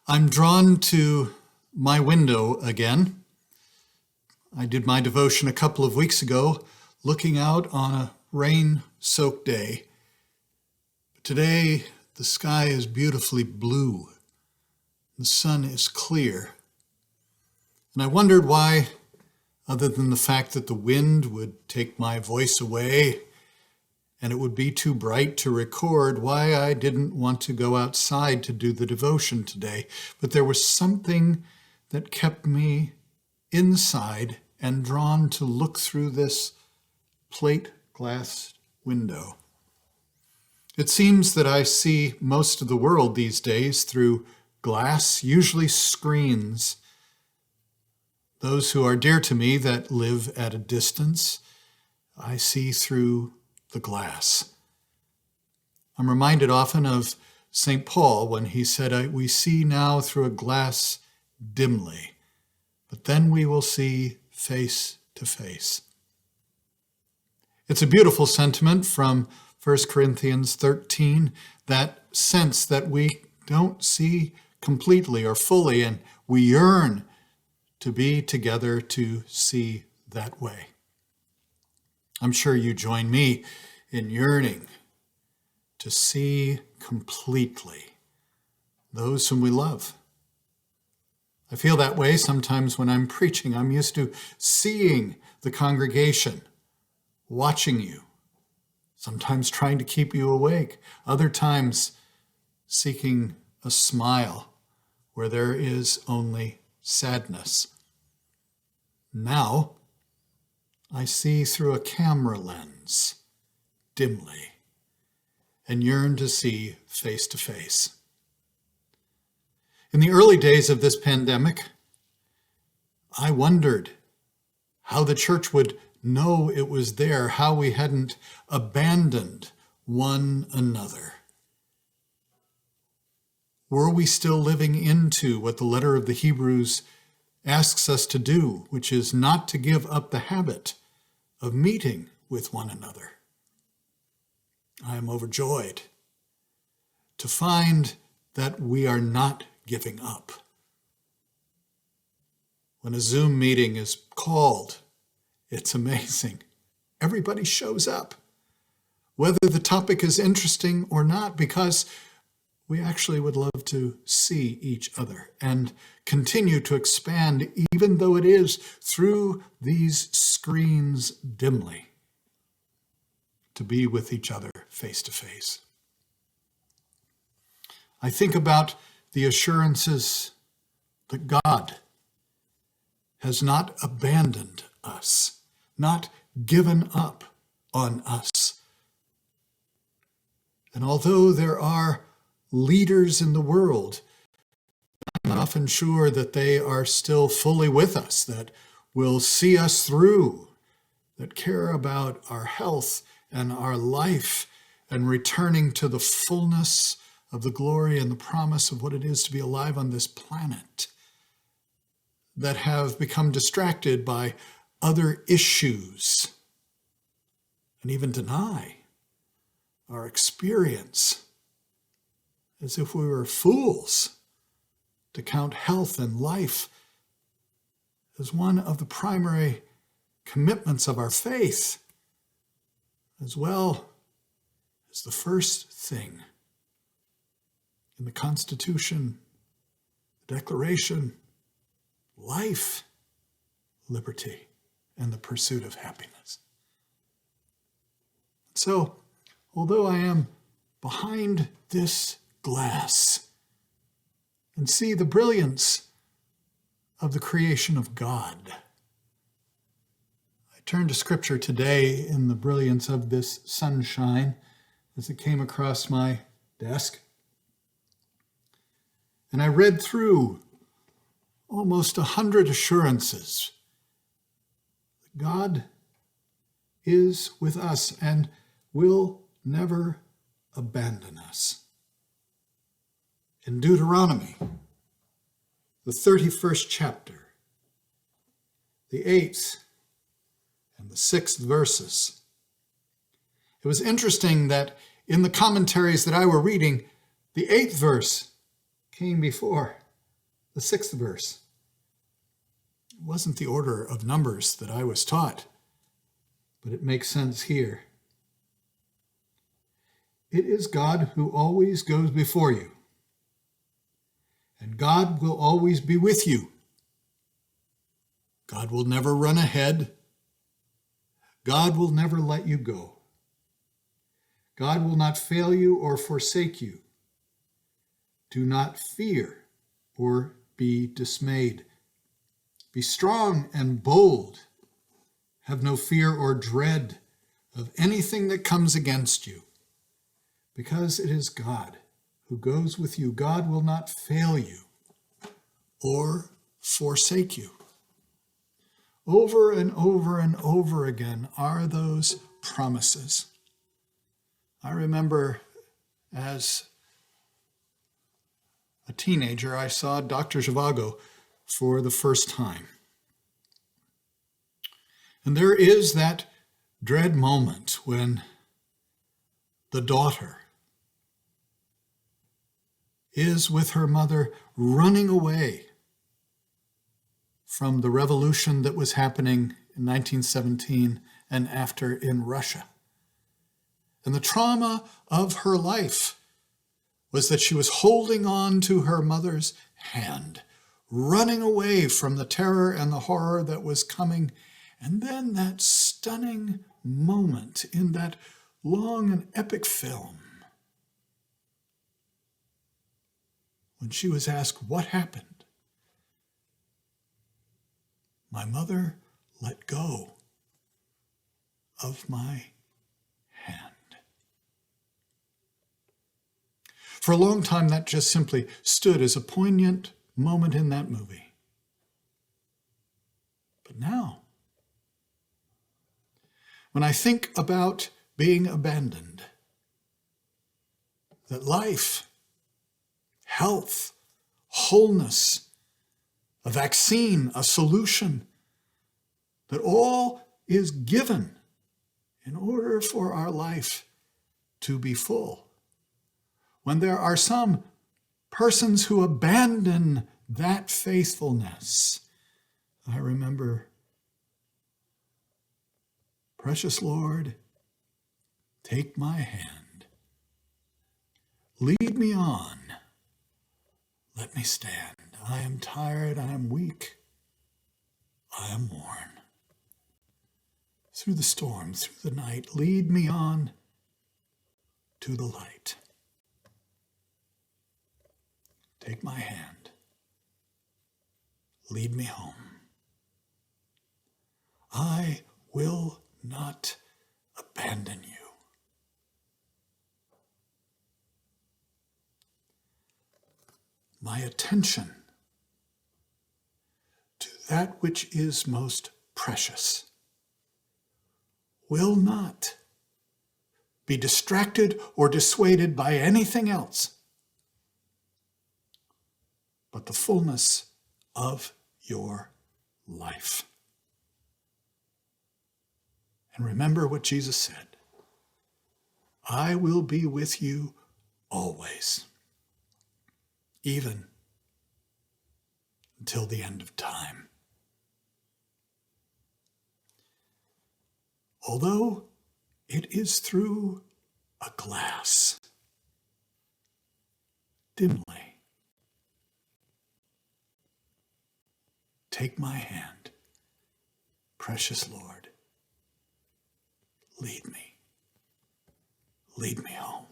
I'm drawn to my window again. I did my devotion a couple of weeks ago, looking out on a rain-soaked day. Today, the sky is beautifully blue. The sun is clear. And I wondered why, other than the fact that the wind would take my voice away and it would be too bright to record, why I didn't want to go outside to do the devotion today. But there was something that kept me inside and drawn to look through this plate glass window. It seems that I see most of the world these days through glass, usually screens. Those who are dear to me that live at a distance, I see through the glass. I'm reminded often of St. Paul when he said, "We see now through a glass dimly, but then we will see face to face." It's a beautiful sentiment from 1 Corinthians 13, that sense that we don't see completely or fully, and we yearn to be together to see that way. I'm sure you join me in yearning to see completely those whom we love. I feel that way sometimes when I'm preaching. I'm used to seeing the congregation, watching you, sometimes trying to keep you awake, other times seeking a smile where there is only sadness. Now, I see through a camera lens, dimly, and yearn to see face to face. In the early days of this pandemic, I wondered how the church would know it was there, how we hadn't abandoned one another. Were we still living into what the letter of the Hebrews asks us to do, which is not to give up the habit of meeting with one another? I am overjoyed to find that we are not giving up. When a Zoom meeting is called, it's amazing. Everybody shows up, whether the topic is interesting or not, because we actually would love to see each other and continue to expand, even though it is through these screens dimly, to be with each other face to face. I think about the assurances that God has not abandoned us, not given up on us. And although there are leaders in the world, I'm often sure that they are still fully with us, that will see us through, that care about our health and our life and returning to the fullness of the glory and the promise of what it is to be alive on this planet, that have become distracted by other issues and even deny our experience, as if we were fools to count health and life as one of the primary commitments of our faith, as well as the first thing in the Constitution, the Declaration: life, liberty, and the pursuit of happiness. So, although I am behind this glass and see the brilliance of the creation of God, I turn to Scripture today in the brilliance of this sunshine as it came across my desk. And I read through almost 100 assurances that God is with us and will never abandon us. In Deuteronomy, the 31st chapter, the 8th and the 6th verses, it was interesting that in the commentaries that I were reading, the 8th verse came before. the 6th verse. It wasn't the order of numbers that I was taught, but it makes sense here. It is God who always goes before you, and God will always be with you. God will never run ahead. God will never let you go. God will not fail you or forsake you. Do not fear or be dismayed. Be strong and bold. Have no fear or dread of anything that comes against you, because it is God who goes with you. God will not fail you or forsake you. Over and over and over again are those promises. I remember as a teenager, I saw Dr. Zhivago for the first time. And there is that dread moment when the daughter is with her mother running away from the revolution that was happening in 1917 and after in Russia. And the trauma of her life was that she was holding on to her mother's hand, running away from the terror and the horror that was coming. And then that stunning moment in that long and epic film, when she was asked, "What happened?" "My mother let go of my hand." For a long time, that just simply stood as a poignant moment in that movie. But now, when I think about being abandoned, that life, health, wholeness, a vaccine, a solution, that all is given in order for our life to be full. When there are some persons who abandon that faithfulness, I remember, "Precious Lord, take my hand. Lead me on. Let me stand. I am tired. I am weak. I am worn. Through the storm, through the night, lead me on to the light. Take my hand. Lead me home. I will not abandon you." My attention to that which is most precious will not be distracted or dissuaded by anything else but the fullness of your life. And remember what Jesus said, "I will be with you always, even until the end of time." Although it is through a glass, dimly, take my hand, precious Lord. Lead me. Lead me home.